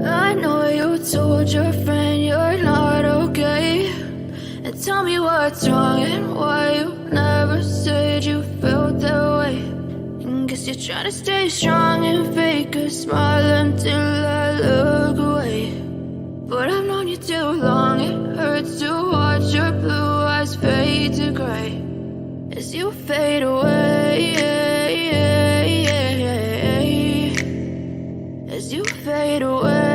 I know you told your friend you're not okay, and tell me what's wrong and why you never said you felt that way. And guess you're trying to stay strong and fake a smile until I look away. But I've known you too long, it hurts to watch your blue eyes fade to gray as you fade away, as you fade away.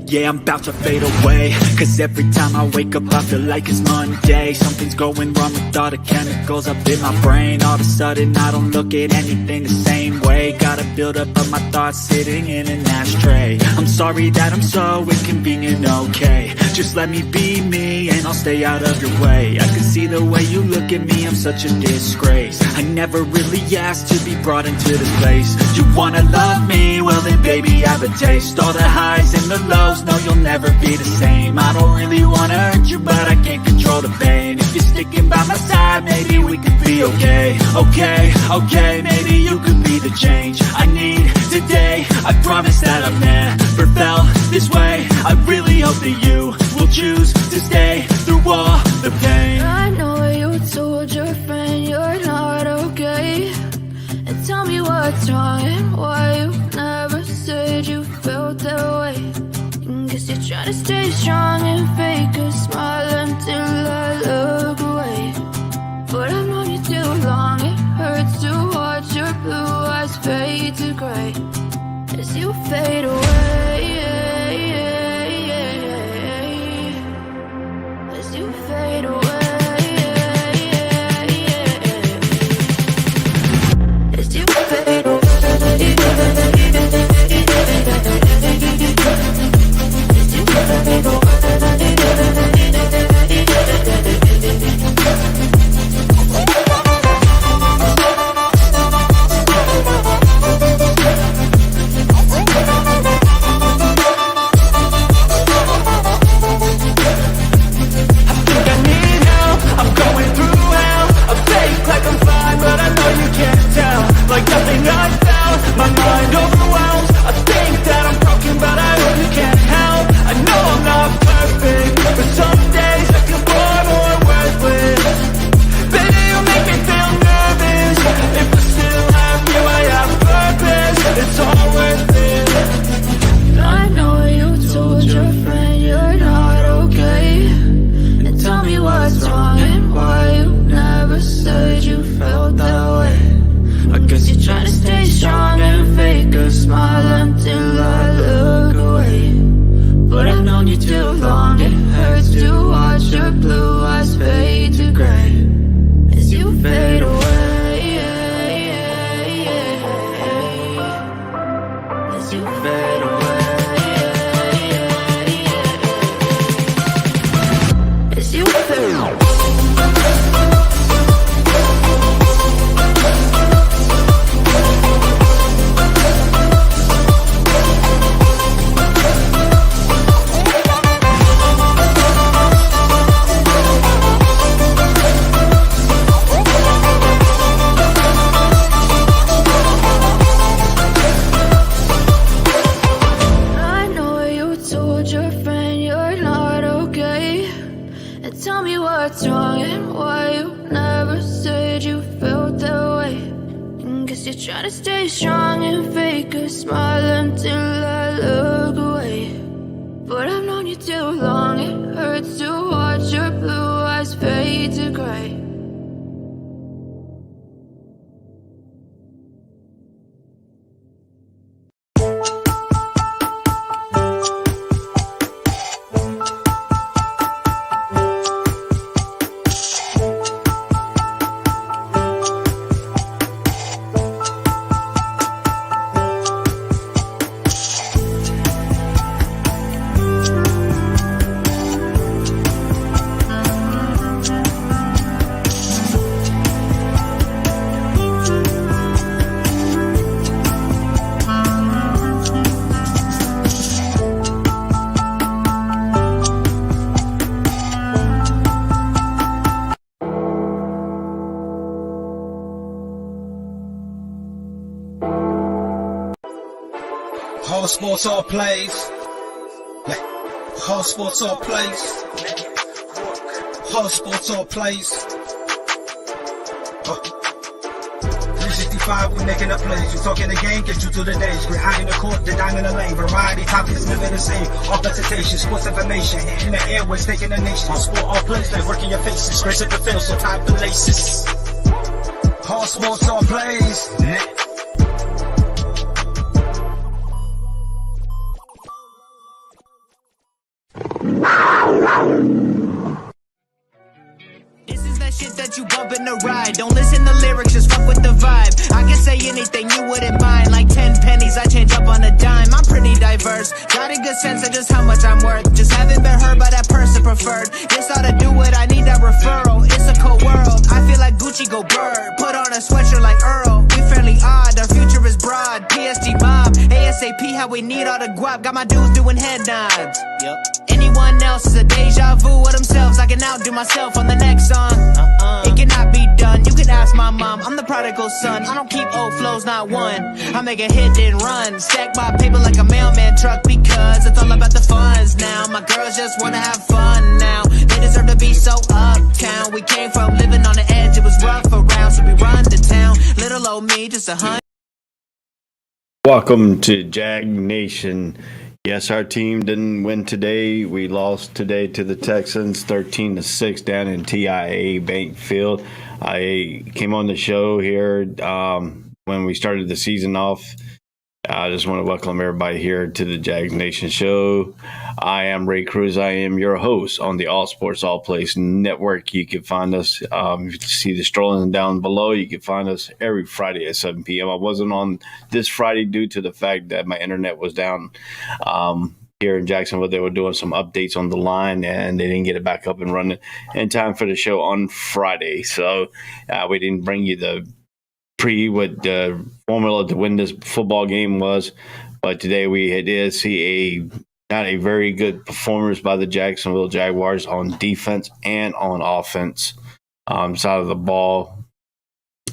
Yeah, I'm about to fade away, cause every time I wake up I feel like it's Monday. Something's going wrong with all the chemicals up in my brain. All of a sudden I don't look at anything the same way. Gotta build up of my thoughts sitting in an ashtray. I'm sorry that I'm so inconvenient, okay. Just let me be me and I'll stay out of your way. I can see the way you look at me, I'm such a disgrace. I never really asked to be brought into this place. You wanna love me? Well then baby I have a taste. All the highs and the lows, no you'll never be the same. I don't really wanna hurt you but I can't control the pain. If you're sticking by my side maybe we could be okay. Okay, maybe you could be the change I need today. I promise that I've never felt this way. I really hope that you will choose to stay through all the pain. I know you told your friend you're not okay, and tell me what's wrong and why you never said you felt that way. And guess you're trying to stay strong and fake a smile until I look away. But I've known you too long, it hurts to watch your blue eyes fade to gray as you fade away, as you fade away, as you fade away. Like nothing I felt, my mind overwhelms. I think that I'm broken, but I really can't help. I know I'm not perfect, but some days I feel far more worthless. Baby, you make me feel nervous. If I still have you, I have purpose. It's all worth it. I know you told your friend you're not okay, and tell me what's wrong and why you never said you felt that way. I guess you're trying to stay strong and fake a smile until I look away. But I've known you too long, it hurts to watch your blue eyes fade to gray as you fade away, as you fade away, as you fade away. Tell me what's wrong and why you never said you felt that way. And guess you're trying to stay strong and fake a smile until I look away. But I've known you too long, it hurts to watch your blue eyes fade to gray. sports, all plays. All sports, all plays. All sports, all plays. 365, we making the plays. You talking the game, get you through the days. We're high in the court, the dime in the lane. Variety topics, living the same. All presentation, sports information. In the airways, taking the nation. All sport, all plays, like working your faces. Grace at the field, so tie the laces. All sports, all plays. This is that shit that you bump in the ride. Don't listen to lyrics, just fuck with the vibe. I can say anything you wouldn't mind. Like 10 pennies, I change up on a dime. I'm pretty diverse, got a good sense of just how much I'm worth. Just haven't been heard by that person preferred. This ought to do it, I need that referral. It's a cold world, I feel like Gucci go bird. Put on a sweatshirt like Earl. We fairly odd, our future is broad. PSG mob, ASAP, how we need all the guap. Got my dudes doing head nods. Yep. Anyone else is a deja vu of themselves. I can outdo myself on the next song. It cannot be done. You can ask my mom. I'm the prodigal son. I don't keep old flows, not one. I make a hit and run. Stack my paper like a mailman truck because it's all about the funds now. My girls just wanna have fun now. They deserve to be so uptown. We came from living on the edge. It was rough around, so we run the town. Little old me, just 100. Welcome to Jags Nation. Yes, our team didn't win today. We lost today to the Texans 13-6 down in TIAA Bank Field. I came on the show here when we started the season off. I just want to welcome everybody here to the Jags Nation show. I am Ray Cruz. I am your host on the All Sports All Place Network. You can find us, if you see the strolling down below, you can find us every Friday at 7 p.m. I wasn't on this Friday due to the fact that my internet was down here in Jacksonville. They were doing some updates on the line, and they didn't get it back up and running in time for the show on Friday. So we didn't bring you the what the formula to win this football game was, but today we did see not a very good performance by the Jacksonville Jaguars on defense and on offense side of the ball.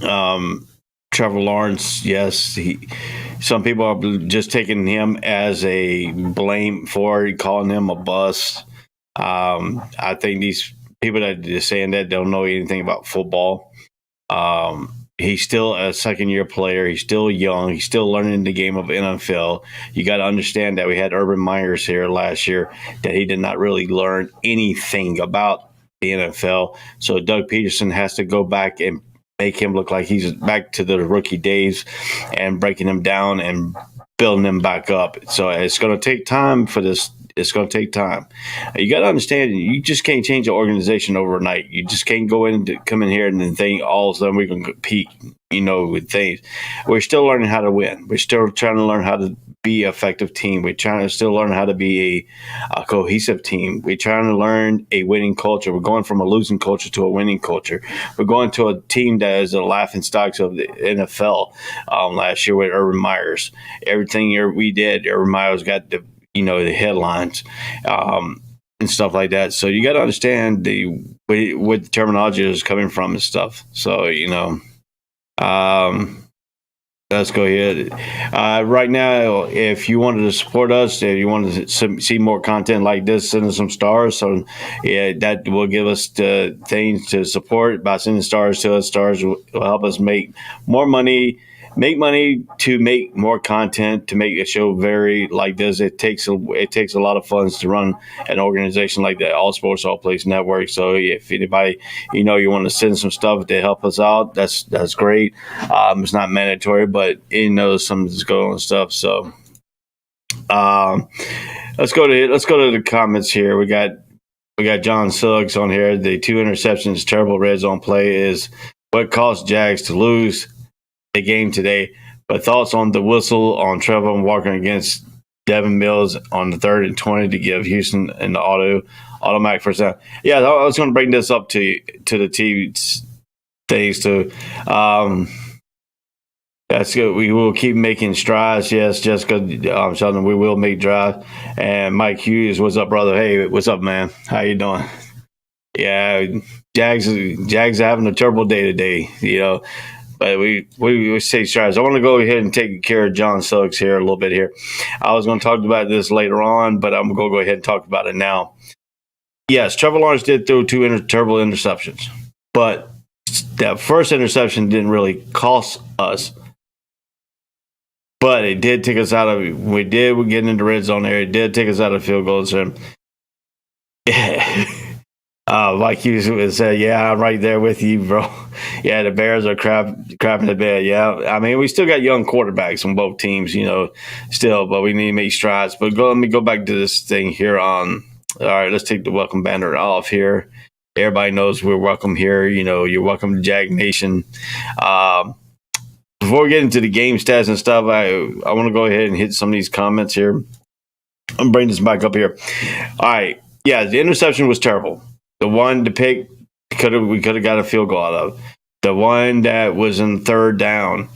Trevor Lawrence, yes, some people are just taking him as a blame for it, calling him a bust. I think these people that are saying that don't know anything about football. He's still a second-year player. He's still young. He's still learning the game of NFL. You got to understand that we had Urban Myers here last year, that he did not really learn anything about the NFL. So Doug Peterson has to go back and make him look like he's back to the rookie days and breaking him down and building him back up. So it's going to take time for this. It's going to take time. You got to understand, you just can't change an organization overnight. You just can't come in here and then think all of a sudden we're going to compete, with things. We're still learning how to win. We're still trying to learn how to be an effective team. We're trying to still learn how to be a cohesive team. We're trying to learn a winning culture. We're going from a losing culture to a winning culture. We're going to a team that is the laughing stocks of the NFL last year with Urban Myers. Everything we did, Urban Myers got the headlines and stuff like that. So you got to understand what the terminology is coming from and stuff. So, let's go ahead. Right now, if you wanted to support us, if you wanted to see more content like this, send us some stars. So that will give us the things to support by sending stars to us. Stars will help us make more money. Make money to make more content, to make a show very like this. It takes a lot of funds to run an organization like the All Sports All Place Network. So if anybody you want to send some stuff to help us out, that's great. It's not mandatory, but something's going on stuff. So let's go to the comments here. We got John Suggs on here. The 2 interceptions, terrible red zone play is what caused Jags to lose the game today. But thoughts on the whistle on Trevor Walker against Devin Mills on the 3rd and 20 to give Houston an automatic first down. Yeah, I was going to bring this up to the TV things too. That's good. We will keep making strides. Yes, Jessica, Sheldon, we will make strides. And Mike Hughes, what's up, brother? Hey, what's up, man? How you doing? Yeah, Jags are having a terrible day today, But we say strides. I want to go ahead and take care of John Suggs here a little bit here. I was going to talk about this later on, but I'm going to go ahead and talk about it now. Yes, Trevor Lawrence did throw two terrible interceptions, but that first interception didn't really cost us. But it did take us out of it. We're getting into the red zone there. It did take us out of field goals. And like you said, yeah, I'm right there with you, bro. Yeah, the Bears are crapping the bed. Yeah, I mean, we still got young quarterbacks on both teams, still, but we need to make strides. But let me go back to this thing here on. All right, let's take the welcome banner off here. Everybody knows we're welcome here. You're welcome to Jags Nation. Before we get into the game stats and stuff, I want to go ahead and hit some of these comments here. I'm going to bring this back up here. All right. Yeah, the interception was terrible. The one to pick, we could have got a field goal out of. The one that was in third down,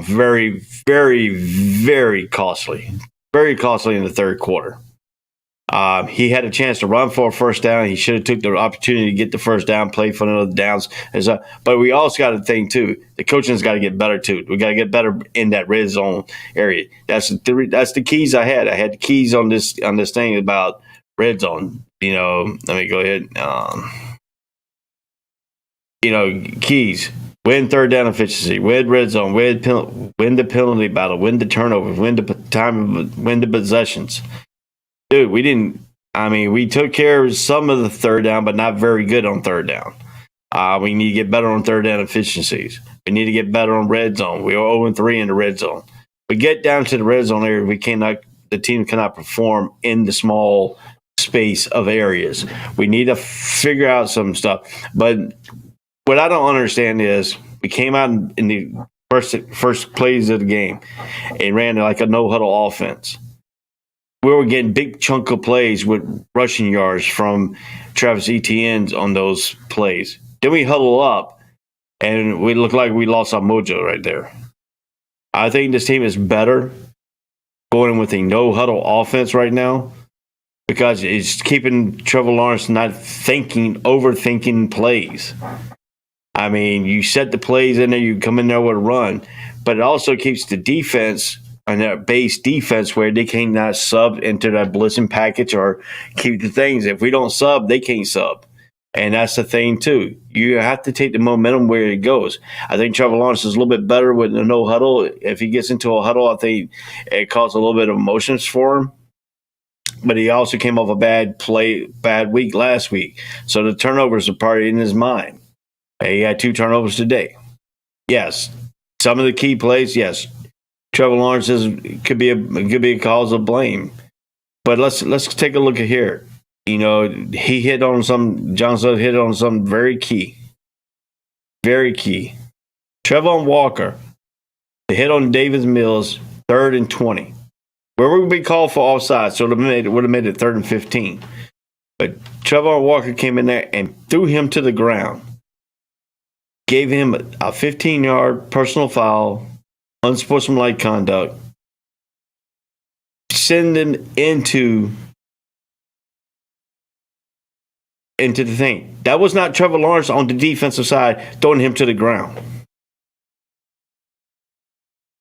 very, very, very costly. Very costly in the third quarter. He had a chance to run for a first down. He should have took the opportunity to get the first down, play for another downs. But we also got to think too. The coaching's got to get better too. We got to get better in that red zone area. That's the keys I had. I had the keys on this thing about red zone. Let me go ahead. Keys. Win third down efficiency. Win red zone. Win the penalty battle. Win the turnovers. Win the possessions. Dude, we took care of some of the third down, but not very good on third down. We need to get better on third down efficiencies. We need to get better on red zone. We are 0-3 in the red zone. We get down to the red zone area, the team cannot perform in the small space of areas. We need to figure out some stuff. But what I don't understand is we came out in the first plays of the game and ran like a no-huddle offense. We were getting big chunk of plays with rushing yards from Travis Etienne on those plays. Then we huddle up, and we look like we lost our mojo right there. I think this team is better going with a no-huddle offense right now because it's keeping Trevor Lawrence not overthinking plays. I mean, you set the plays in there, you come in there with a run, but it also keeps the defense on that base defense where they cannot sub into that blitzing package or keep the things. If we don't sub, they can't sub. And that's the thing, too. You have to take the momentum where it goes. I think Trevor Lawrence is a little bit better with the no huddle. If he gets into a huddle, I think it causes a little bit of emotions for him. But he also came off a bad week last week. So the turnovers are part in his mind. He had 2 turnovers today. Yes. Some of the key plays, yes. Trevor Lawrence could be a cause of blame, but let's take a look at here. He hit on Johnson hit on something very key. Trevon Walker, the hit on Davis Mills, 3rd and 20. Where would be called for offside, so it would have made it 3rd and 15. But Trevon Walker came in there and threw him to the ground, gave him a 15-yard personal foul. Unsportsmanlike conduct, send them into the thing. That was not Trevor Lawrence on the defensive side throwing him to the ground.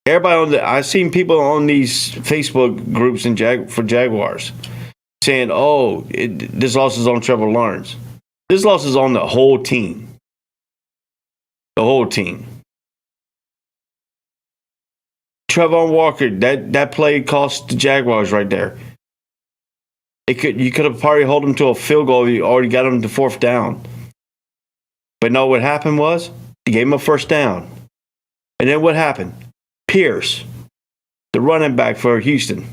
Everybody I've seen people on these Facebook groups for Jaguars saying, this loss is on Trevor Lawrence. This loss is on the whole team. The whole team. Trevon Walker, that play cost the Jaguars right there. You could have probably held him to a field goal. You already got him to 4th down. But no, what happened was you gave him a 1st down. And then what happened? Pierce, the running back for Houston,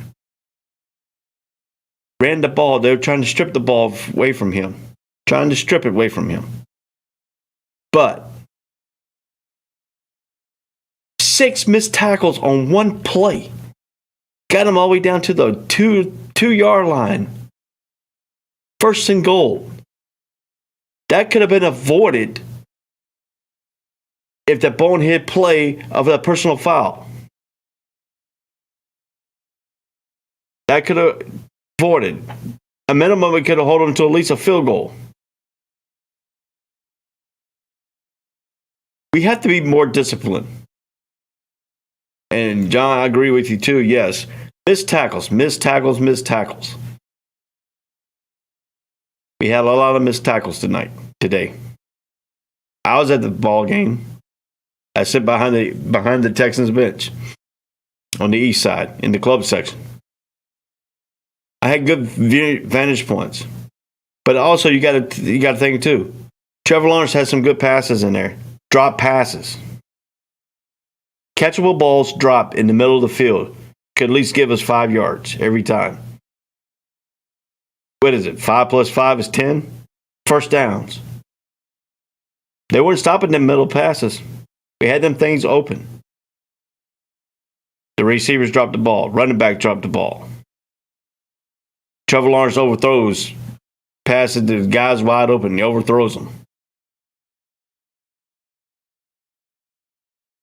ran the ball. They were trying to strip the ball away from him. Trying to strip it away from him. But 6 missed tackles on one play. Got him all the way down to the 2-yard line. 1st and goal. That could have been avoided if the bonehead play of that personal foul. That could have avoided. A minimum, it could have held him to at least a field goal. We have to be more disciplined. And John, I agree with you too. Yes, missed tackles. We had a lot of missed tackles today. I was at the ball game. I sit behind the Texans bench on the east side in the club section. I had good vantage points, but also you got to think too. Trevor Lawrence had some good passes in there, drop passes, catchable balls dropped in the middle of the field could at least give us 5 yards every time. What is it? 5 plus 5 is 10 first downs. They weren't stopping them middle passes. We had them things open. The receivers dropped the ball. Running back dropped the ball. Trevor Lawrence overthrows passes the guys wide open. He overthrows them.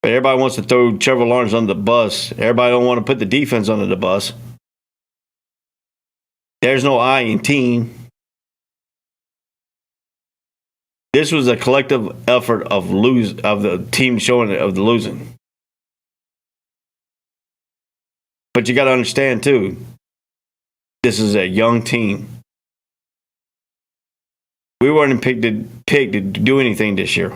But everybody wants to throw Trevor Lawrence under the bus. Everybody don't want to put the defense under the bus. There's no I in team. This was a collective effort of the team showing it of the losing. But you got to understand too, this is a young team. We weren't picked to do anything this year.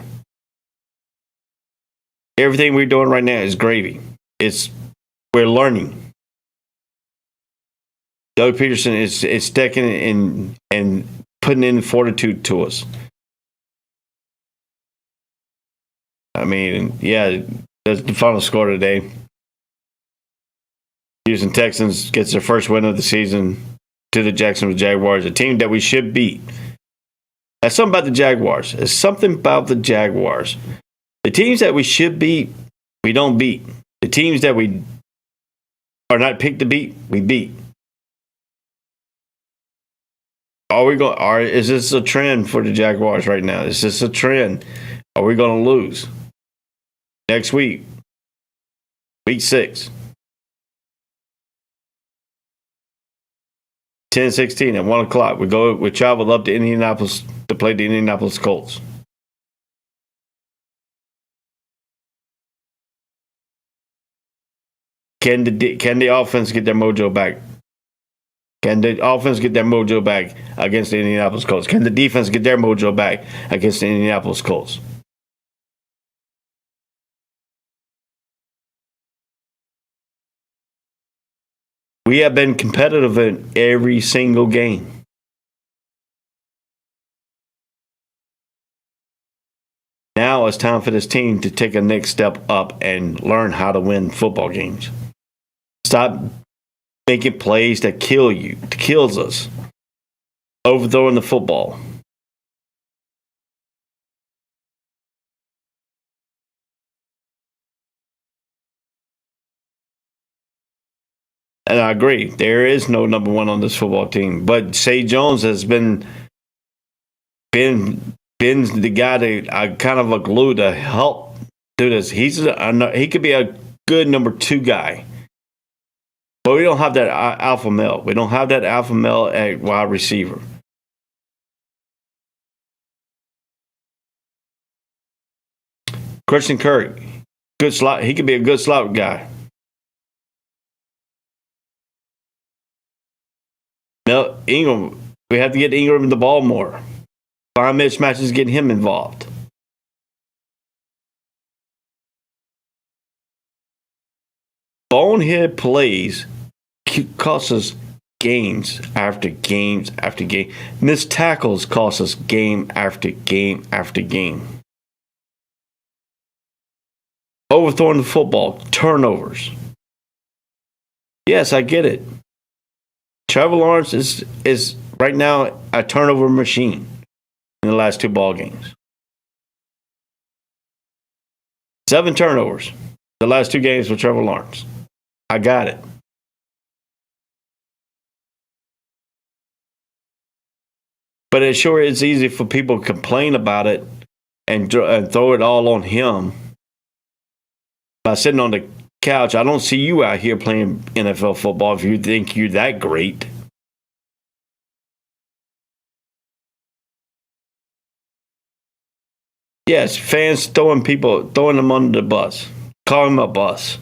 Everything we're doing right now is gravy. We're learning. Doug Peterson is sticking in and putting in fortitude to us. I mean, yeah, that's the final score today. Houston Texans gets their first win of the season to the Jacksonville Jaguars, a team that we should beat. That's something about the Jaguars. It's something about the Jaguars. The teams that we should beat, we don't beat. The teams that we are not picked to beat, we beat. Is this a trend for the Jaguars right now? Is this a trend? Are we going to lose next week? Week 6. 10-16 at 1 o'clock. We traveled up to Indianapolis to play the Indianapolis Colts. Can the offense get their mojo back? Can the offense get their mojo back against the Indianapolis Colts? Can the defense get their mojo back against the Indianapolis Colts? We have been competitive in every single game. Now it's time for this team to take a next step up and learn how to win football games. Stop making plays that kills us. Overthrowing the football. And I agree, there is no number one on this football team. But Say Jones has been the guy that I kind of a glue to help do this. He could be a good number 2 guy. But we don't have that alpha male. We don't have that alpha male at wide receiver. Christian Kirk, good slot. He could be a good slot guy. Now, Ingram, we have to get Ingram the ball more. Find mismatches, get him involved. Bonehead plays cost us games after games after game. Missed tackles cost us game after game after game. Overthrowing the football, turnovers. Yes, I get it. Trevor Lawrence is right now a turnover machine in the last 2 ball games. 7 turnovers the last 2 games for Trevor Lawrence. I got it. But it sure is easy for people to complain about it and throw it all on him. By sitting on the couch, I don't see you out here playing NFL football if you think you're that great. Yes, fans throwing them under the bus, calling them a bus.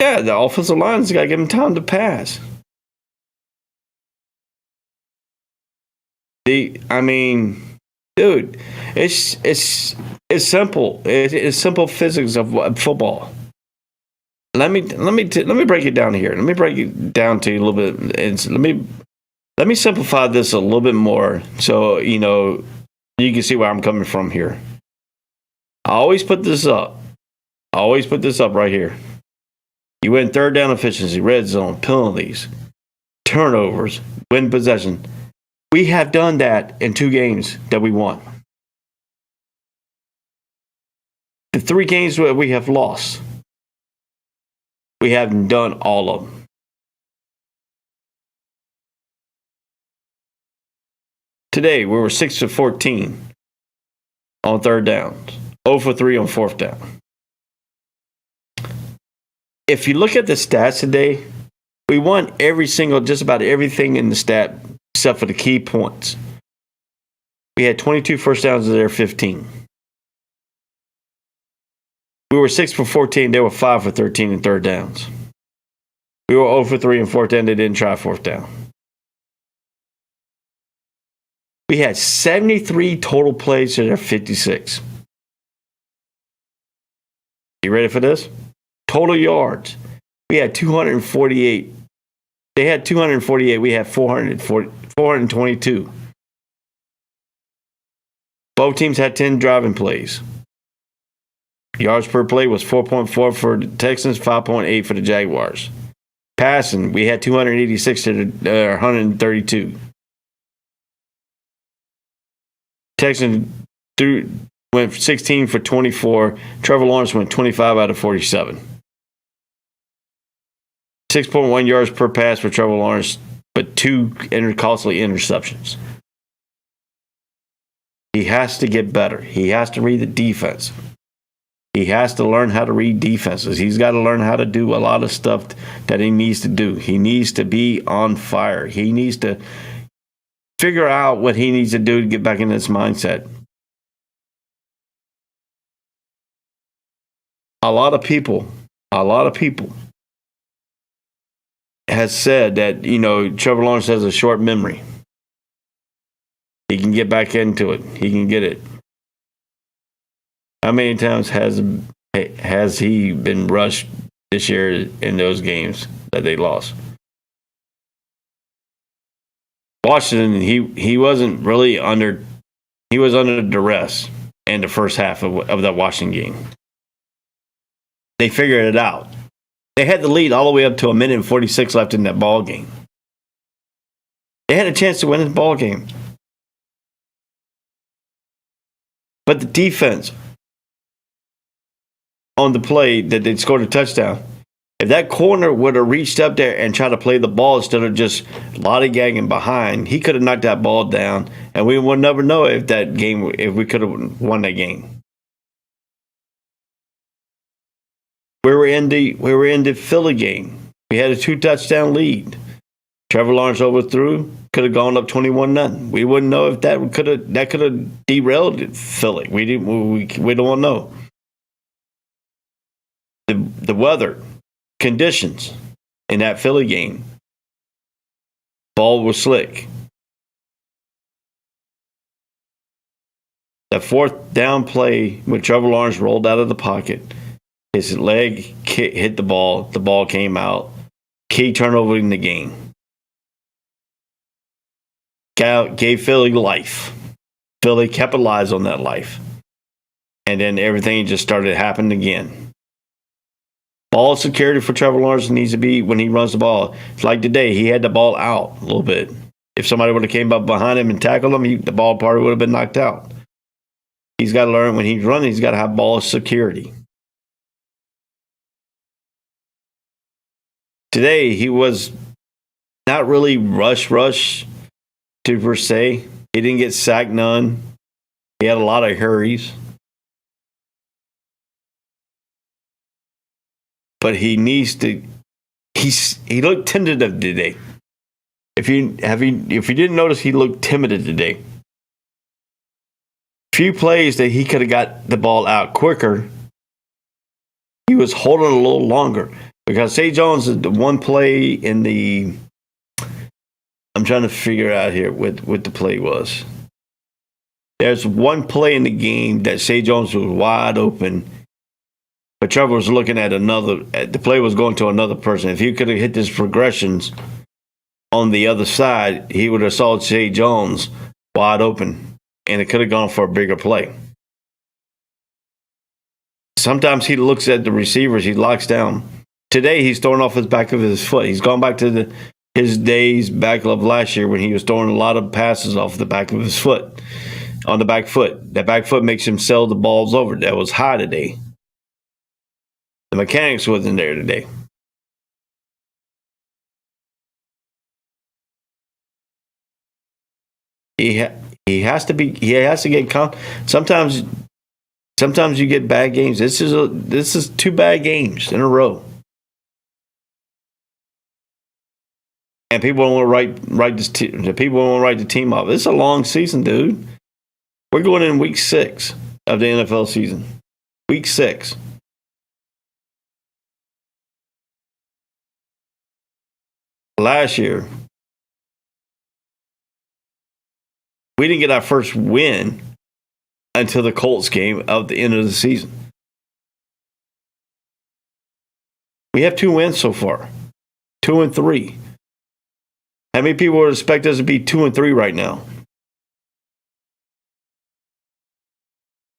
Yeah, the offensive line's got to give them time to pass. I mean, dude, it's simple. It's simple physics of football. Let me break it down here. Let me break it down to you a little bit. Let me simplify this a little bit more, so you can see where I'm coming from here. I always put this up. Right here. You win third down efficiency, red zone, penalties, turnovers, win possession. We have done that in 2 games that we won. The 3 games where we have lost, we haven't done all of them. Today, we were 6 for 14 on third downs, 0 for 3 on fourth down. If you look at the stats today, we won just about everything in the stat except for the key points. We had 22 first downs of their 15. We were 6 for 14. They were 5 for 13 in third downs. We were 0 for 3 in fourth down. They didn't try fourth down. We had 73 total plays to their 56. You ready for this? Total yards. We had 248. They had 248. We had 422. Both teams had 10 driving plays. Yards per play was 4.4 for the Texans, 5.8 for the Jaguars. Passing, we had 286 to 132. Texans went 16 for 24. Trevor Lawrence went 25 out of 47. 6.1 yards per pass for Trevor Lawrence, but 2 costly interceptions. He has to get better. He has to read the defense. He has to learn how to read defenses. He's got to learn how to do a lot of stuff that he needs to do. He needs to be on fire. He needs to figure out what he needs to do to get back in this mindset. A lot of people has said that, Trevor Lawrence has a short memory. He can get back into it. He can get it. How many times has he been rushed this year in those games that they lost? Washington, he wasn't really under. He was under duress in the first half of that Washington game. They figured it out. They had the lead all the way up to 1:46 left in that ball game. They had a chance to win the ball game, but the defense on the play that they scored a touchdown. If that corner would have reached up there and tried to play the ball instead of just lollygagging behind, he could have knocked that ball down, and we would never know if we could have won that game. We were in the Philly game. We had a 2-touchdown lead. Trevor Lawrence overthrew, could have gone up 21-0. We wouldn't know if that could have derailed Philly. We don't want to know. The weather conditions in that Philly game. Ball was slick. The fourth down play when Trevor Lawrence rolled out of the pocket, his leg hit the ball came out. Key turnover in the game. Gave Philly life. Philly capitalized on that life. And then everything just started happening again. Ball security for Trevor Lawrence needs to be when he runs the ball. It's like today, he had the ball out a little bit. If somebody would have came up behind him and tackled him, the ball probably would have been knocked out. He's got to learn when he's running, he's got to have ball security. Today, he was not really rush to per se. He didn't get sacked none. He had a lot of hurries. But he needs to. He looked tentative today. if you didn't notice, he looked timid today. Few plays that he could have got the ball out quicker. He was holding a little longer because Zay Jones is the one play in the. I'm trying to figure out here what the play was. There's one play in the game that Zay Jones was wide open, but Trevor was looking at another. The play was going to another person. If he could have hit his progressions on the other side, he would have saw Zay Jones wide open, and it could have gone for a bigger play. Sometimes he looks at the receivers, he locks down. Today, he's throwing off his back of his foot. He's gone back to his days back of last year when he was throwing a lot of passes off the back of his foot. On the back foot. That back foot makes him sell the balls over. That was high today. The mechanics wasn't there today. He has to get sometimes you get bad games. This is 2 bad games in a row. And people don't want to write the team off. It's a long season, dude. We're going in week 6 of the NFL season. Week 6. Last year, we didn't get our first win until the Colts game of the end of the season. We have 2 wins so far. 2-3. How many people would expect us to be 2-3 right now?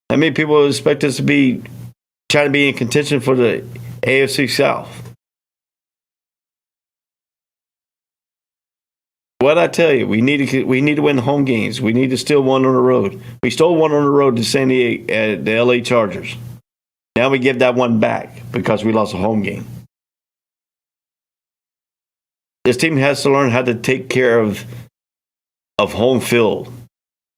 How many people would expect us to be trying to be in contention for the AFC South? What I tell you, we need to win home games. We need to steal one on the road. We stole one on the road to San Diego, the LA Chargers. Now we give that one back because we lost a home game. This team has to learn how to take care of home field.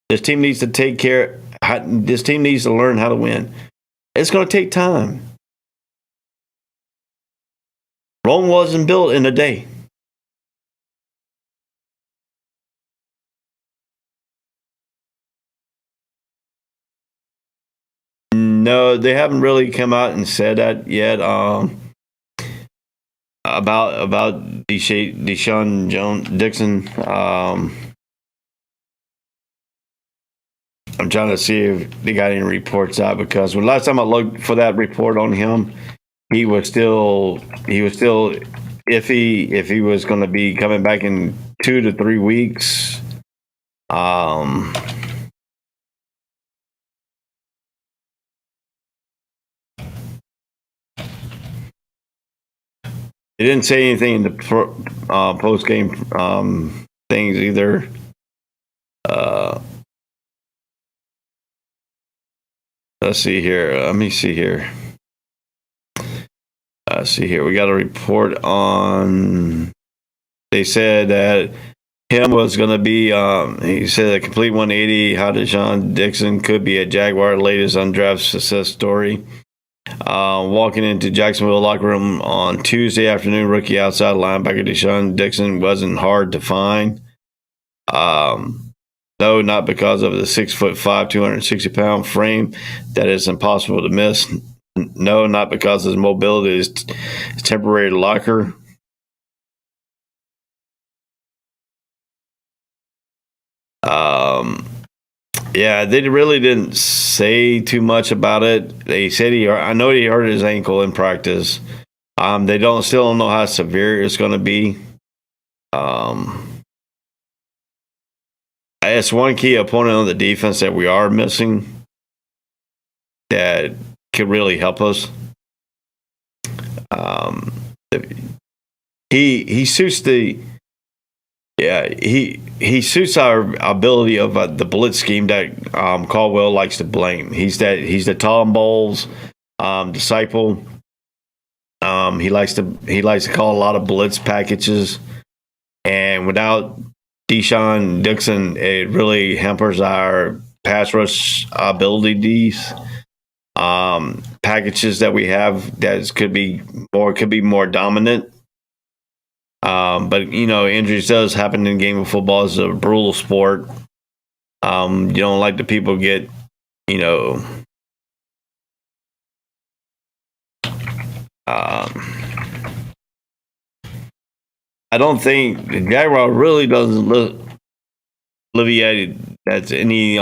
This team needs to This team needs to learn how to win. It's going to take time. Rome wasn't built in a day. No, they haven't really come out and said that yet. About Deshaun Jones Dixon. I'm trying to see if they got any reports out because when last time I looked for that report on him, he was still iffy if he was going to be coming back in 2 to 3 weeks. He didn't say anything in the post game things either. Let's see here. Let me see here. See here. We got a report on. They said that him was going to be. He said a complete 180. How Deshaun Dixon could be a Jaguar, latest undrafted success story. Walking into Jacksonville locker room on Tuesday afternoon, rookie outside linebacker Deshaun Dixon wasn't hard to find. No, not because of the 6'5", 260-pound frame that is impossible to miss. No, not because his mobility is temporary locker. Yeah, they really didn't say too much about it. They said I know he hurt his ankle in practice. They still don't know how severe it's going to be. It's one key opponent on the defense that we are missing that could really help us. He suits he suits our ability of the blitz scheme that Caldwell likes to blame. He's the Tom Bowles disciple. He likes to call a lot of blitz packages, and without Deshaun Dixon, it really hampers our pass rush abilities. Packages that we have that could be more dominant. But injuries does happen in the game of football. It's a brutal sport. You don't like the people get, I don't think the Jaguar really doesn't look alleviated that's any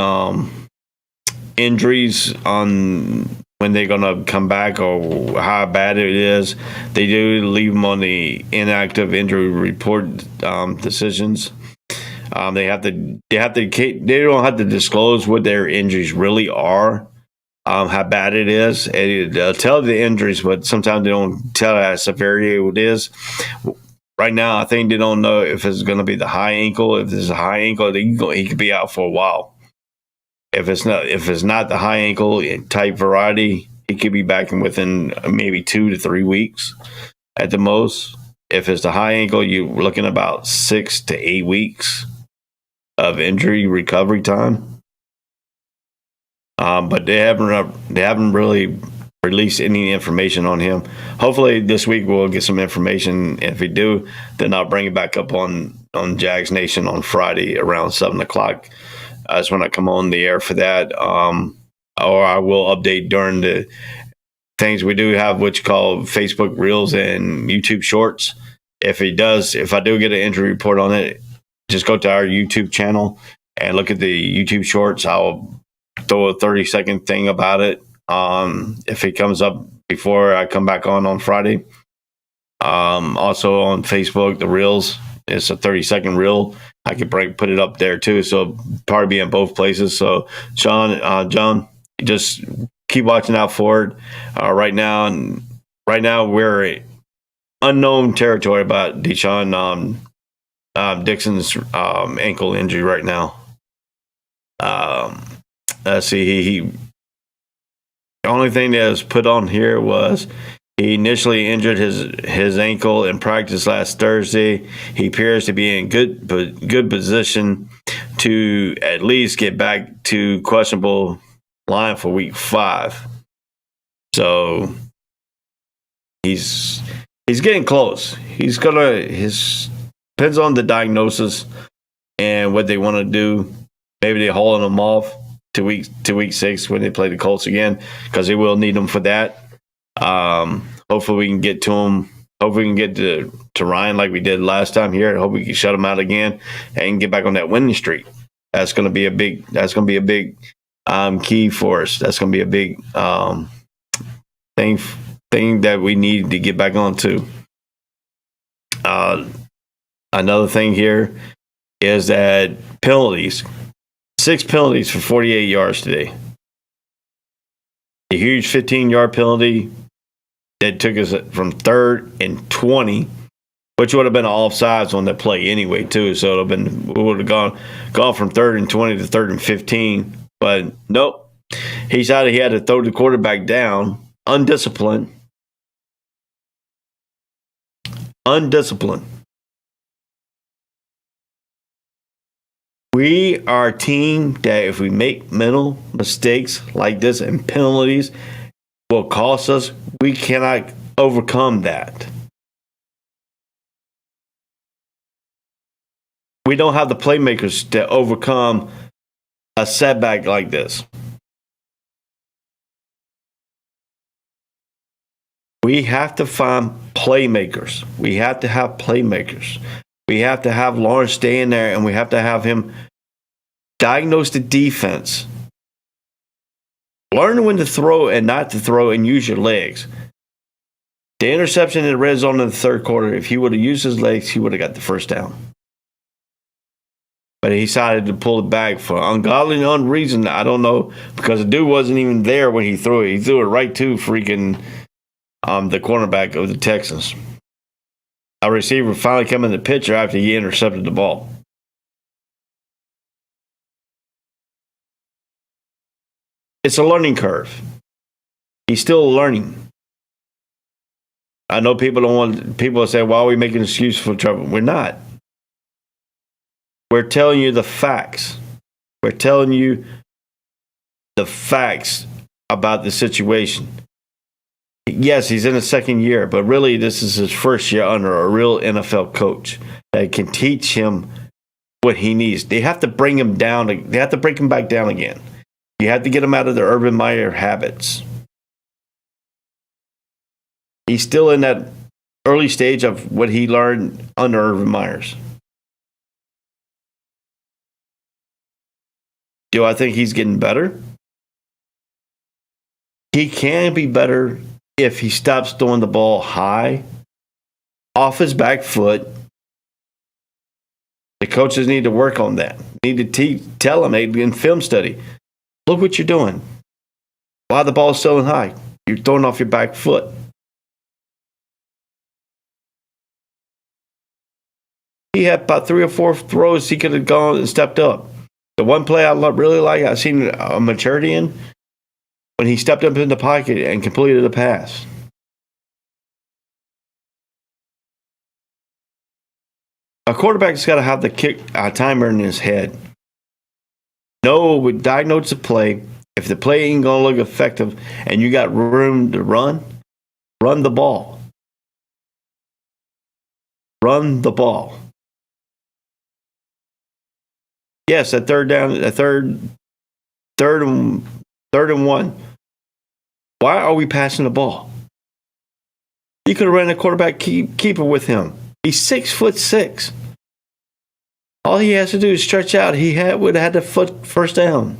injuries on when they're gonna come back or how bad it is. They do leave them on the inactive injury report decisions. They don't have to disclose what their injuries really are, how bad it is. They'll tell the injuries, but sometimes they don't tell how severity it is. Right now, I think they don't know if it's going to be the high ankle. If it's a high ankle, he could be out for a while. If it's not the high ankle type variety, he could be back within maybe 2 to 3 weeks at the most. If it's the high ankle, you're looking about 6 to 8 weeks of injury recovery time. But they haven't really release any information on him. Hopefully this week we'll get some information. If we do, then I'll bring it back up on Jags Nation on Friday around 7:00. That's when I come on the air for that. Or I will update during the things we do have, which call Facebook Reels and YouTube Shorts. If I do get an injury report on it, just go to our YouTube channel and look at the YouTube Shorts. I'll throw a 30-second thing about it. If it comes up before I come back on Friday. Also on Facebook, the Reels, it's a 30-second reel. I could put it up there too, so probably be in both places. So John, just keep watching out for it. Right now we're unknown territory about Deshaun Dixon's ankle injury right now. Let's see, the only thing that was put on here was he initially injured his ankle in practice last Thursday. He appears to be in good position to at least get back to questionable line for week 5. So he's getting close. Depends on the diagnosis and what they want to do. Maybe they're hauling him off to week 6 when they play the Colts again, because they will need them for that. Hopefully we can get to him. Hopefully we can get to Ryan like we did last time here. I hope we can shut him out again and get back on that winning streak. That's going to be a big key for us. That's going to be a big thing that we need to get back on to. Another thing here is that penalties. 6 penalties for 48 yards today. A huge 15-yard penalty that took us from 3rd and 20, which would have been offsides on that play anyway, too. So we would have gone from 3rd and 20 to 3rd and 15. But nope. He decided he had to throw the quarterback down. Undisciplined. We are a team that if we make mental mistakes like this and penalties will cost us, we cannot overcome that. We don't have the playmakers to overcome a setback like this. We have to find playmakers. We have to have playmakers. We have to have Lawrence stay in there, and we have to have him diagnose the defense. Learn when to throw and not to throw and use your legs. The interception in the red zone in the 3rd quarter, if he would have used his legs, he would have got the first down. But he decided to pull it back for ungodly reason. I don't know, because the dude wasn't even there when he threw it. He threw it right to freaking the cornerback of the Texans. A receiver finally came in the picture after he intercepted the ball. It's a learning curve. He's still learning. I know people say, why are we making an excuse for trouble? We're not. We're telling you the facts. We're telling you the facts about the situation. Yes, he's in his second year, but really this is his first year under a real NFL coach that can teach him what he needs. They have to bring him down. They have to break him back down again. You have to get him out of the Urban Meyer habits. He's still in that early stage of what he learned under Urban Myers. Do I think he's getting better? He can be better if he stops throwing the ball high, off his back foot. The coaches need to work on that. Need to tell him in film study, look what you're doing. Why the ball's still high? You're throwing off your back foot. He had about 3 or 4 throws he could have gone and stepped up. The one play I really like, I've seen a maturity in, when he stepped up in the pocket and completed a pass. A quarterback's got to have the kick timer in his head. Diagnose the play. If the play ain't going to look effective and you got room to run the ball. Run the ball. Yes, at third and 1. Why are we passing the ball? You could have ran a quarterback keeper with him. He's 6'6". All he has to do is stretch out. He would have had the first down.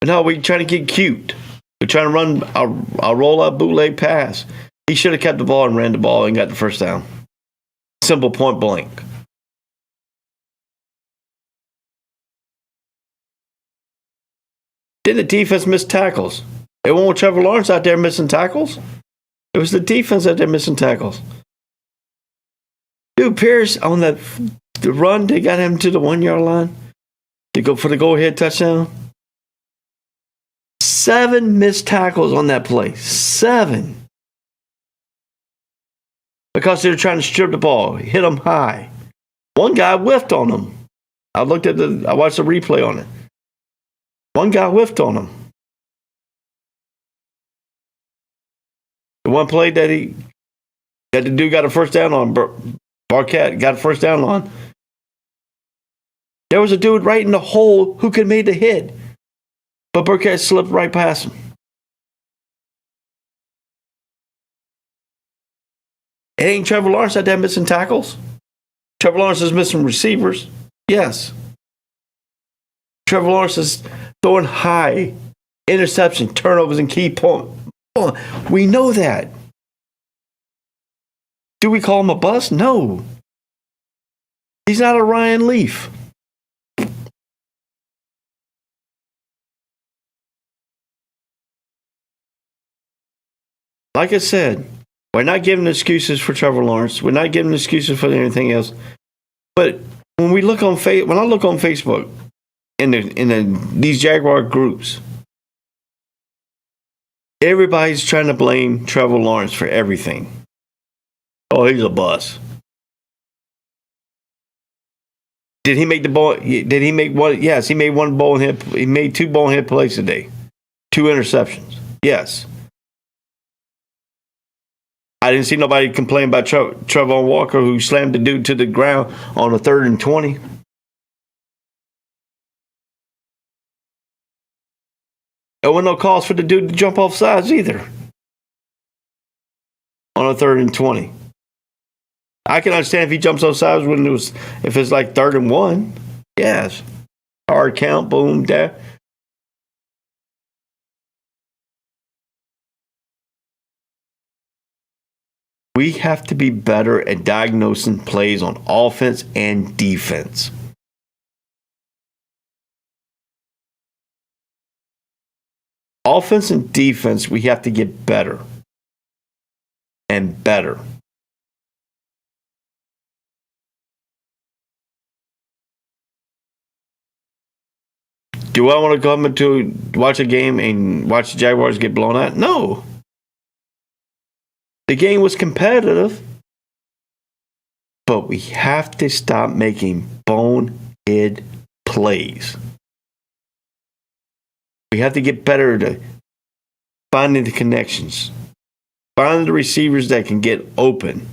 But no, we're trying to get cute. We're trying to run a roll-up bootleg pass. He should have kept the ball and ran the ball and got the first down. Simple, point blank. Did the defense miss tackles? It wasn't Trevor Lawrence out there missing tackles. It was the defense out there missing tackles. Dude, Pierce on the run, they got him to the 1-yard line to go for the go-ahead touchdown. 7 missed tackles on that play. 7. Because they were trying to strip the ball, hit them high. One guy whiffed on them. I watched the replay on it. One guy whiffed on him. The one play that the dude got a first down on, Barquette got a first down on. There was a dude right in the hole who could have made the hit, but Barquette slipped right past him. It ain't Trevor Lawrence out there missing tackles. Trevor Lawrence is missing receivers. Yes. Trevor Lawrence is throwing high, interception, turnovers, and key point. We know that. Do we call him a bust? No. He's not a Ryan Leaf. Like I said, we're not giving excuses for Trevor Lawrence. We're not giving excuses for anything else. But when I look on Facebook in these Jaguar groups, everybody's trying to blame Trevor Lawrence for everything. Oh, he's a bust. Did he make the ball? Did he make one? Yes, he made one ball hit. He made 2 ball hit plays today, 2 interceptions. Yes. I didn't see nobody complain about Trevor Walker, who slammed the dude to the ground on a 3rd and 20. There were no calls for the dude to jump off sides either on a 3rd and 20. I can understand if he jumps off sides if it's like 3rd and 1. Yes. Hard count, boom, there. We have to be better at diagnosing plays on offense and defense. Offense and defense, we have to get better and better. Do I want to come to watch a game and watch the Jaguars get blown out? No. The game was competitive, but we have to stop making bonehead plays. We have to get better to finding the connections, finding the receivers that can get open.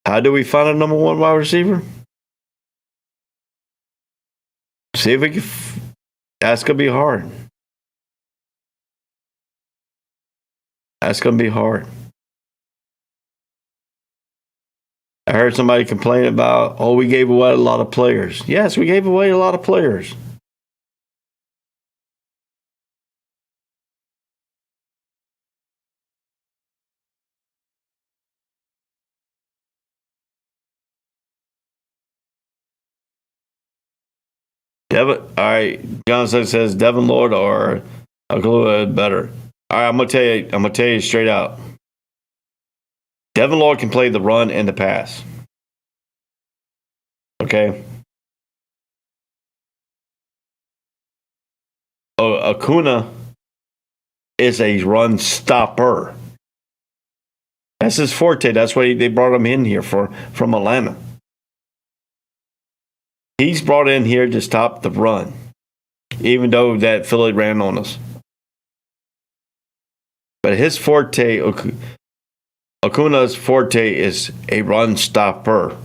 How do we find a number one wide receiver? See if we can. That's going to be hard. That's going to be hard. I heard somebody complain about, oh, we gave away a lot of players. Yes, we gave away a lot of players. All right, Johnson says Devin Lloyd or Aglua better. All right, I'm gonna tell you straight out. Devin Lloyd can play the run and the pass. Okay. Acuna is a run stopper. That's his forte. That's why they brought him in here from Atlanta. He's brought in here to stop the run, even though that Philly ran on us. But his forte, Acuna's forte is a run stopper.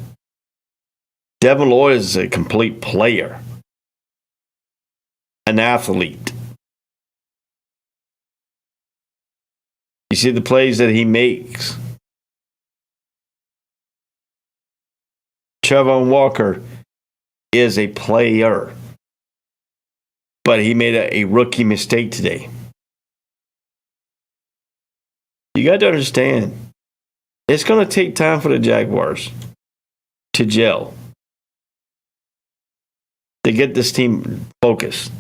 Devin Lloyd is a complete player, an athlete. You see the plays that he makes. Trevon Walker is a player, but he made a rookie mistake today. You got to understand, it's going to take time for the Jaguars to gel, to get this team focused.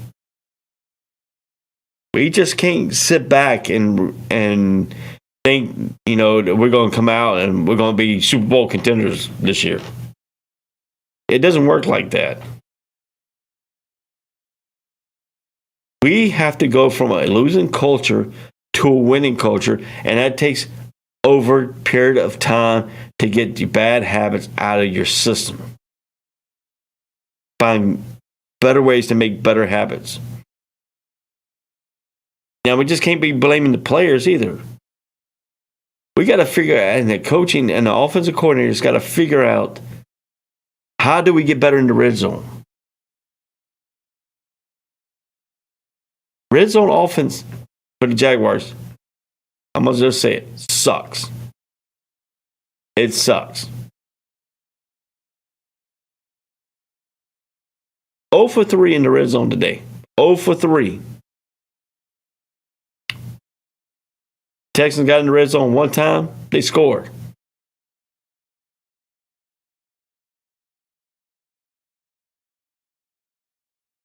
We just can't sit back and think, that we're going to come out and we're going to be Super Bowl contenders this year. It doesn't work like that. We have to go from a losing culture to a winning culture, and that takes over a period of time to get the bad habits out of your system. Find better ways to make better habits. Now, we just can't be blaming the players either. We got to figure out, and the coaching and the offensive coordinators got to figure out, how do we get better in the red zone? Red zone offense for the Jaguars, I'm going to just say it, sucks. It sucks. 0 for 3 in the red zone today. 0 for 3. Texans got in the red zone one time, they scored.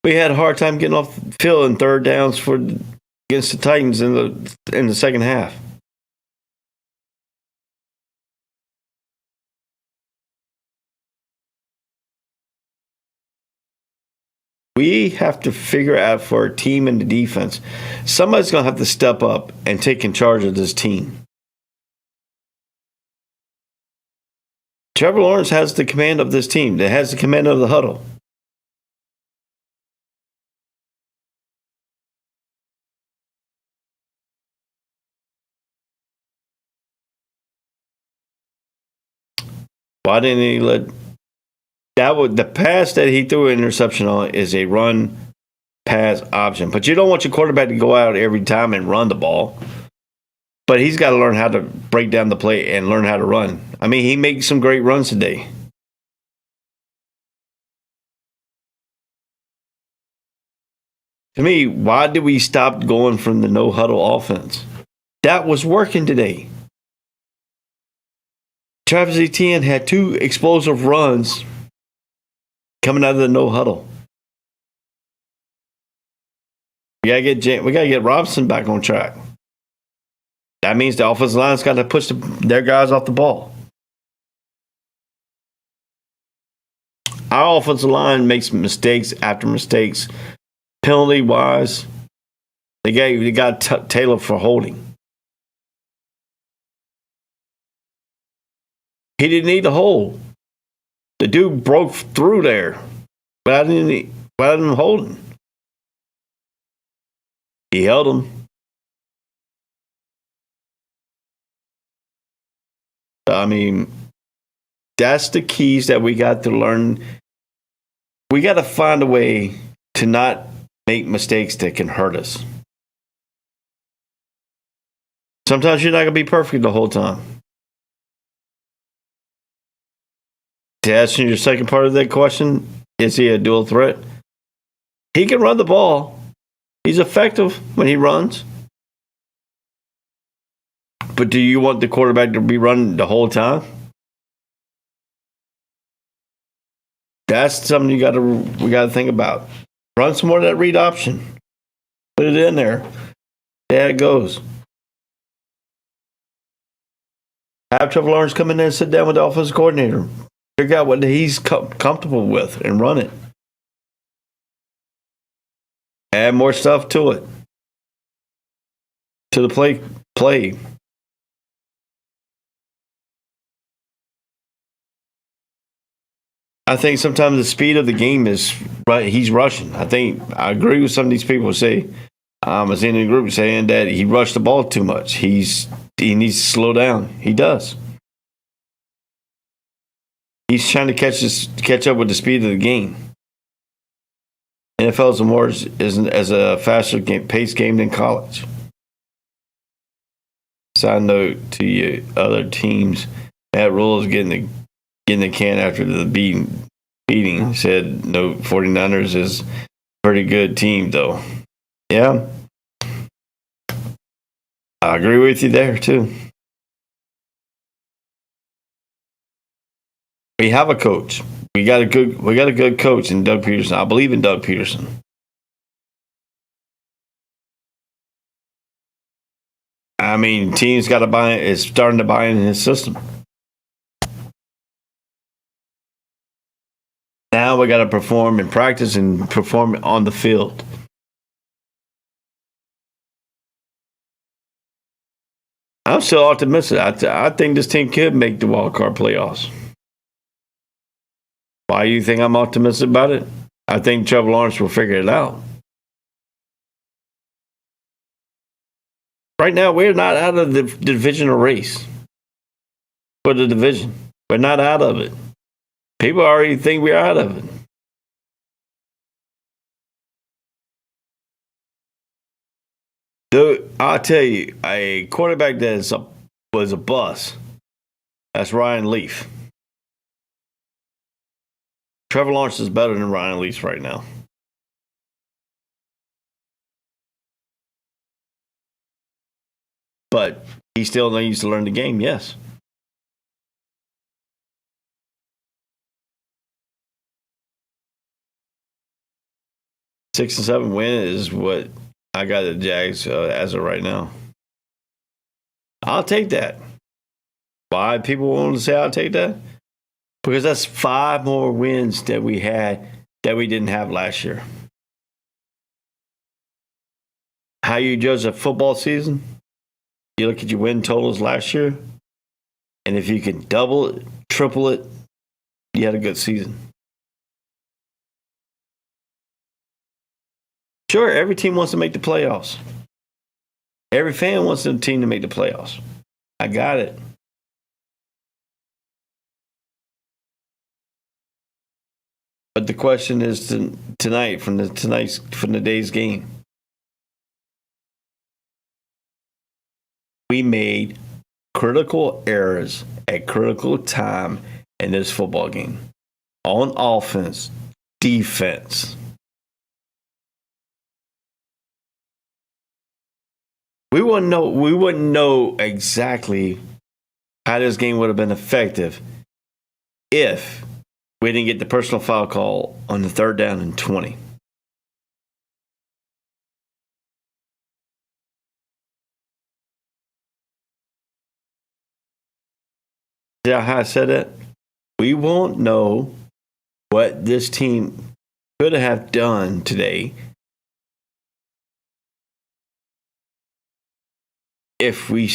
We had a hard time getting off the field in third downs against the Titans in the second half. We have to figure out for a team and the defense, somebody's going to have to step up and take in charge of this team. Trevor Lawrence has the command of this team. That has the command of the huddle. Why didn't he let the pass that he threw an interception on is a run pass option. But you don't want your quarterback to go out every time and run the ball. But he's got to learn how to break down the play and learn how to run. I mean, he makes some great runs today. To me, why did we stop going from the no huddle offense? That was working today. Travis Etienne had 2 explosive runs coming out of the no huddle. We gotta get Robinson back on track. That means the offensive line's got to push their guys off the ball. Our offensive line makes mistakes after mistakes, penalty wise. They got Taylor for holding. He didn't need to hold. The dude broke through there without him holding. He held him. I mean, that's the keys that we got to learn. We got to find a way to not make mistakes that can hurt us. Sometimes you're not going to be perfect the whole time. To answer your second part of that question, is he a dual threat? He can run the ball. He's effective when he runs. But do you want the quarterback to be running the whole time? That's something we got to think about. Run some more of that read option. Put it in there. There it goes. Have Trevor Lawrence come in there and sit down with the offensive coordinator. Figure out what he's comfortable with and run it. Add more stuff to it. To the play. I think sometimes the speed of the game is right. He's rushing. I agree with some of these people who say, I was in a group saying that he rushed the ball too much. He needs to slow down. He does. He's trying to catch up with the speed of the game. NFL is a faster pace game than college. Side note to you other teams, Matt Rule is getting the can after the beating. Said no, 49ers is a pretty good team though. Yeah. I agree with you there too. We have a coach. We got a good coach in Doug Peterson. I believe in Doug Peterson. I mean, teams is starting to buy into his system. Now we got to perform in practice and perform on the field. I'm still optimistic. I think this team could make the wild card playoffs. Why do you think I'm optimistic about it? I think Trevor Lawrence will figure it out. Right now, we're not out of the divisional race for the division. We're not out of it. People already think we're out of it. Dude, I'll tell you, a quarterback that was a bust, that's Ryan Leaf. Trevor Lawrence is better than Ryan Leaf right now. But he still needs to learn the game, yes. Six and 7 win is what I got the Jags as of right now. I'll take that. Why people want to say I'll take that? Because that's 5 more wins that we had that we didn't have last year. How you judge a football season? You look at your win totals last year, and if you can double it, triple it, you had a good season. Sure, every team wants to make the playoffs. Every fan wants the team to make the playoffs. I got it. But the question is tonight, from the day's game, we made critical errors at critical time in this football game. On offense, defense. We wouldn't know exactly how this game would have been effective if we didn't get the personal foul call on the 3rd down and 20. See how I said that? We won't know what this team could have done today if we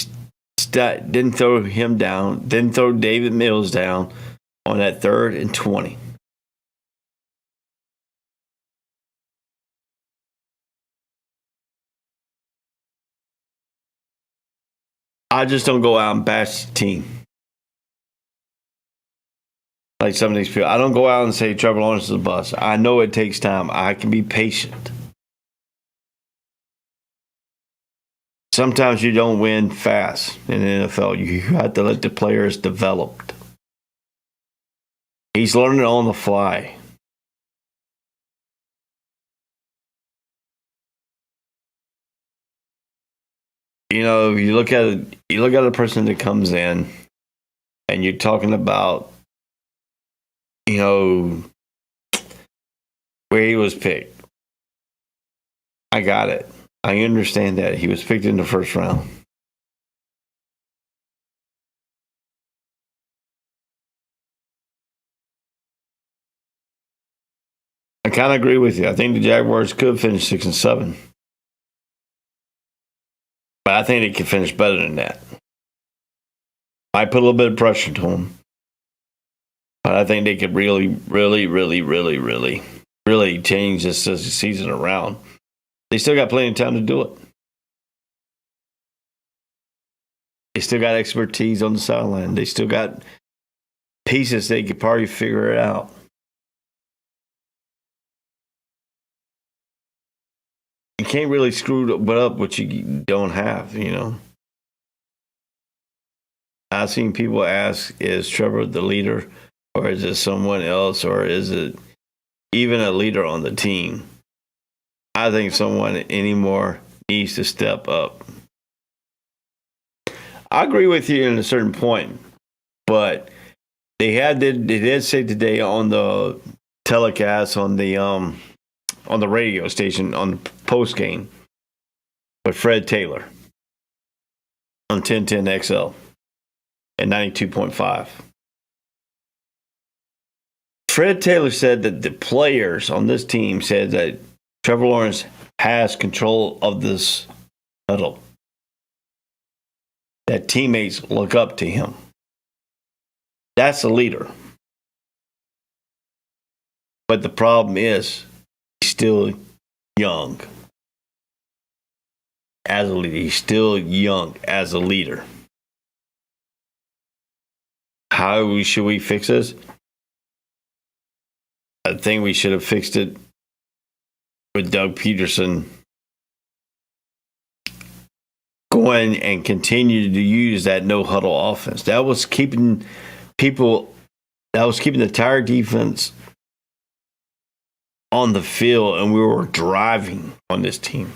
didn't throw him down, didn't throw David Mills down, on that 3rd and 20. I just don't go out and bash the team. Like some of these people. I don't go out and say Trevor Lawrence is a bust. I know it takes time. I can be patient. Sometimes you don't win fast in the NFL. You have to let the players develop. He's learning on the fly. You know, you look at a person that comes in, and you're talking about, you know, where he was picked. I got it. I understand that he was picked in the 1st round. I kind of agree with you. I think the Jaguars could finish 6-7. But I think they can finish better than that. Might put a little bit of pressure to them. But I think they could really change this season around. They still got plenty of time to do it. They still got expertise on the sideline. They still got pieces they could probably figure it out. You can't really screw up what you don't have, you know. I've seen people ask, is Trevor the leader, or is it someone else, or is it even a leader on the team? I think someone anymore needs to step up. I agree with you in a certain point, but they did say today on the telecast on the radio station on the post game with Fred Taylor on 1010 XL at 92.5. Fred Taylor said that the players on this team said that Trevor Lawrence has control of this huddle, that teammates look up to him. That's a leader. But the problem is, he's still young as a leader. He's still young as a leader. How should we fix this? I think we should have fixed it with Doug Peterson going and continue to use that no huddle offense. That was keeping the entire defense on the field, and we were driving on this team.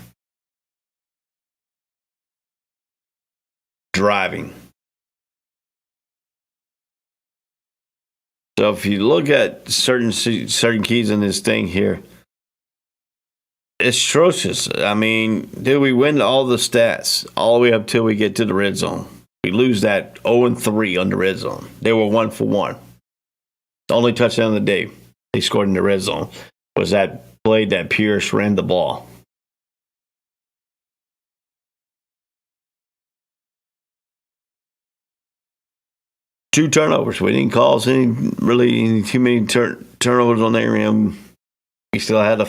Driving. So if you look at certain keys in this thing here, it's atrocious. I mean, did we win all the stats all the way up till we get to the red zone? We lose that 0-3 on the red zone. They were 1 for 1. The only touchdown of the day they scored in the red zone was that play that Pierce ran the ball. Two turnovers. We didn't cause any too many turnovers on their end. We still had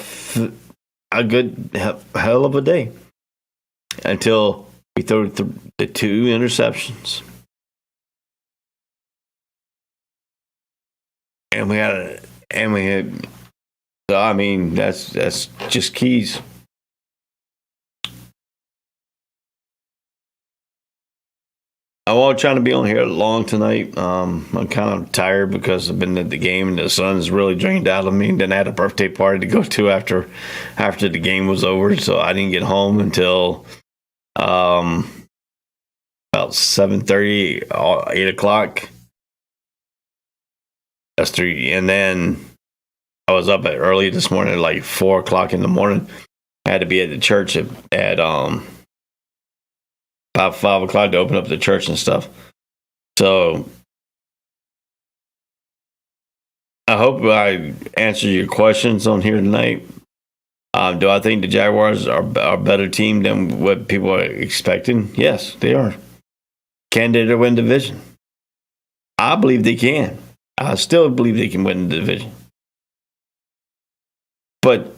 a good hell of a day until we threw the 2 interceptions. And we had, so I mean, that's just keys. I won't try to be on here long tonight. I'm kind of tired because I've been at the game and the sun's really drained out of me. Then I had a birthday party to go to after the game was over, so I didn't get home until about 7:30, 8 o'clock. That's 3, and then I was up early this morning, like 4 o'clock in the morning. I had to be at the church at about 5 o'clock to open up the church and stuff. So I hope I answered your questions on here tonight. Do I think the Jaguars are a better team than what people are expecting? Yes, they are. Can they win division? I believe they can. I still believe they can win the division. But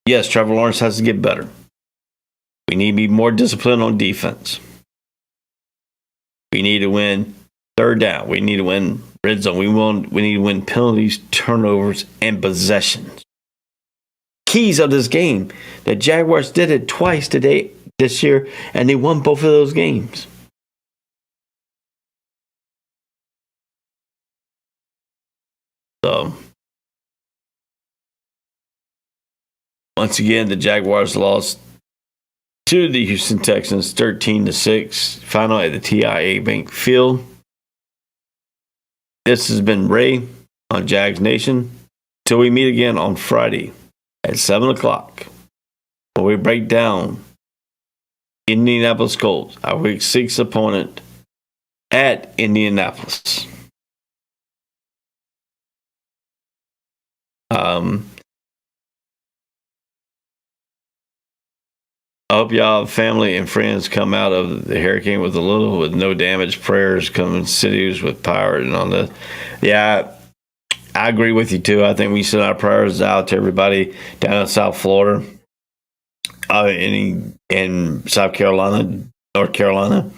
yes, Trevor Lawrence has to get better. We need to be more disciplined on defense. We need to win third down. We need to win red zone. We need to win penalties, turnovers, and possessions. Keys of this game. The Jaguars did it twice this year, and they won both of those games. So, once again, the Jaguars lost to the Houston Texans 13-6, final at the TIAA Bank Field. This has been Ray on Jags Nation. Till we meet again on Friday at 7 o'clock, where we break down Indianapolis Colts, our Week 6 opponent at Indianapolis. I hope y'all family and friends come out of the hurricane with no damage. Prayers coming cities with power and on the. Yeah, I agree with you too. I think we send our prayers out to everybody down in South Florida, in South Carolina, North Carolina,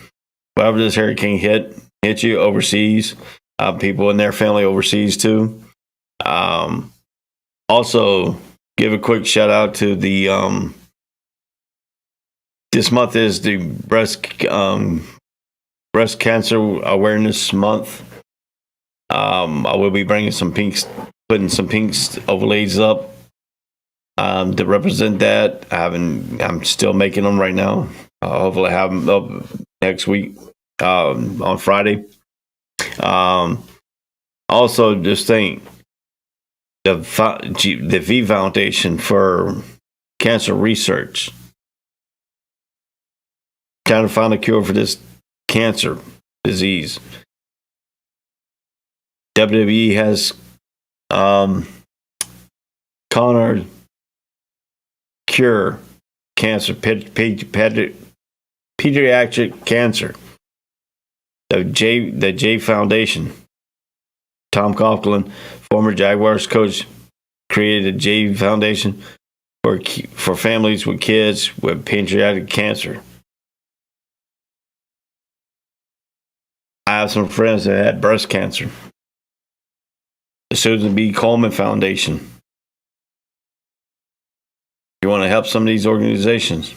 wherever this hurricane hit you overseas, people in their family overseas too. Also, give a quick shout out to the. This month is the breast cancer awareness month. I will be bringing putting some pink overlays up to represent that. I'm still making them right now. Hopefully, have them up next week on Friday. Also, just think the V Foundation for Cancer Research. Trying to find a cure for this cancer disease. WWE has Connor cure cancer, pediatric cancer. The J Foundation. Tom Coughlin, former Jaguars coach, created a J Foundation for families with kids with pancreatic cancer. I have some friends that had breast cancer. The Susan B. Coleman Foundation. If you want to help some of these organizations,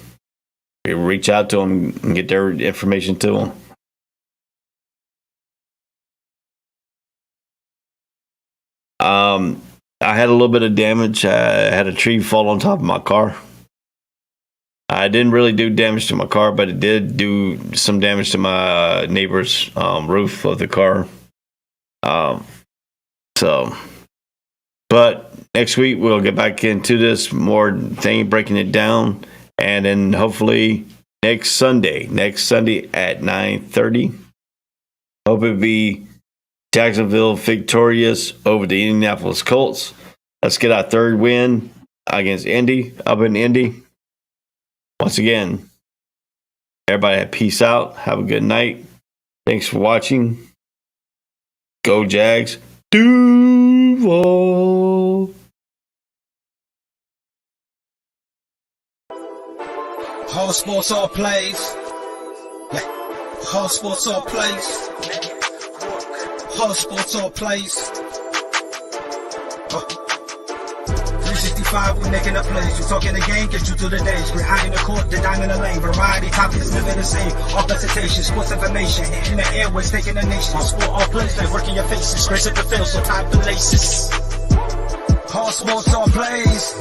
you reach out to them and get their information to them. I had a little bit of damage. I had a tree fall on top of my car. I didn't really do damage to my car, but it did do some damage to my neighbor's roof of the car. But next week we'll get back into this more thing, breaking it down, and then hopefully next Sunday at 9:30. Hope it be Jacksonville victorious over the Indianapolis Colts. Let's get our third win against Indy, up in Indy. Once again, everybody peace out. Have a good night. Thanks for watching. Go Jags. Duval. All sports, all plays. All sports, all plays. All sports, all plays. 365, we making up plays. You talking the game, get you to the days. We're high in the court, the dime in the lane. Variety, topics, living the same. All presentation, sports information. In the airways, taking the nation. All sport, all plays, like working your faces. Grace at the field, so tie the laces. All sports, all plays.